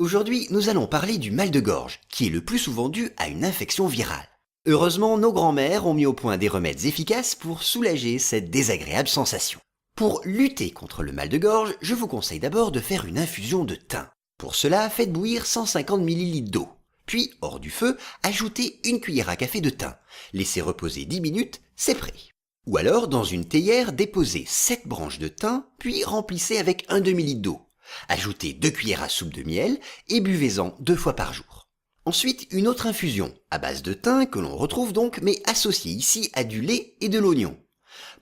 Aujourd'hui, nous allons parler du mal de gorge, qui est le plus souvent dû à une infection virale. Heureusement, nos grands-mères ont mis au point des remèdes efficaces pour soulager cette désagréable sensation. Pour lutter contre le mal de gorge, je vous conseille d'abord de faire une infusion de thym. Pour cela, faites bouillir 150 ml d'eau. Puis, hors du feu, ajoutez une cuillère à café de thym. Laissez reposer 10 minutes, c'est prêt. Ou alors, dans une théière, déposez 7 branches de thym, puis remplissez avec un demi-litre d'eau. Ajoutez 2 cuillères à soupe de miel et buvez-en 2 fois par jour. Ensuite, une autre infusion, à base de thym que l'on retrouve donc, mais associée ici à du lait et de l'oignon.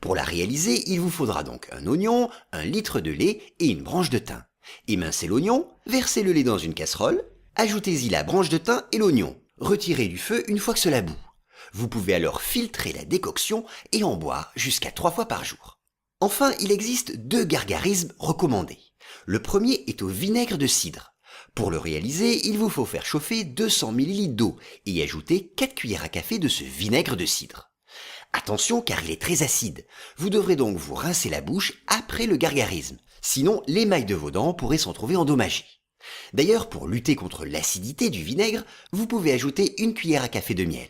Pour la réaliser, il vous faudra donc un oignon, un litre de lait et une branche de thym. Émincez l'oignon, versez le lait dans une casserole, ajoutez-y la branche de thym et l'oignon. Retirez du feu une fois que cela bout. Vous pouvez alors filtrer la décoction et en boire jusqu'à 3 fois par jour. Enfin, il existe 2 gargarismes recommandés. Le premier est au vinaigre de cidre. Pour le réaliser, il vous faut faire chauffer 200 ml d'eau et y ajouter 4 cuillères à café de ce vinaigre de cidre. Attention car il est très acide. Vous devrez donc vous rincer la bouche après le gargarisme. Sinon, l'émail de vos dents pourrait s'en trouver endommagé. D'ailleurs, pour lutter contre l'acidité du vinaigre, vous pouvez ajouter une cuillère à café de miel.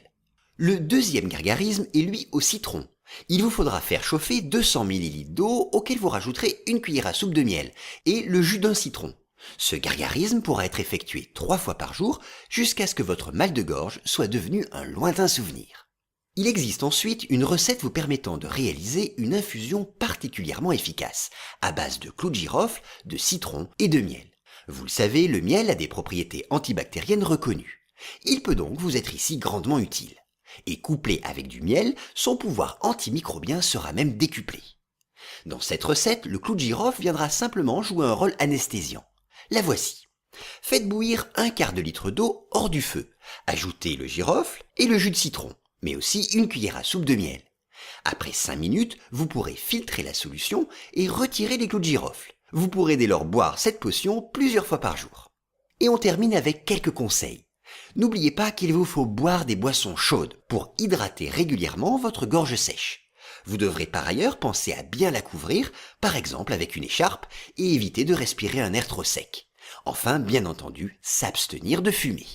Le deuxième gargarisme est lui au citron. Il vous faudra faire chauffer 200 ml d'eau auquel vous rajouterez une cuillère à soupe de miel et le jus d'un citron. Ce gargarisme pourra être effectué 3 fois par jour jusqu'à ce que votre mal de gorge soit devenu un lointain souvenir. Il existe ensuite une recette vous permettant de réaliser une infusion particulièrement efficace, à base de clous de girofle, de citron et de miel. Vous le savez, le miel a des propriétés antibactériennes reconnues. Il peut donc vous être ici grandement utile. Et couplé avec du miel, son pouvoir antimicrobien sera même décuplé. Dans cette recette, le clou de girofle viendra simplement jouer un rôle anesthésiant. La voici. Faites bouillir un quart de litre d'eau hors du feu. Ajoutez le girofle et le jus de citron, mais aussi une cuillère à soupe de miel. Après 5 minutes, vous pourrez filtrer la solution et retirer les clous de girofle. Vous pourrez dès lors boire cette potion plusieurs fois par jour. Et on termine avec quelques conseils. N'oubliez pas qu'il vous faut boire des boissons chaudes pour hydrater régulièrement votre gorge sèche. Vous devrez par ailleurs penser à bien la couvrir, par exemple avec une écharpe, et éviter de respirer un air trop sec. Enfin, bien entendu, s'abstenir de fumer.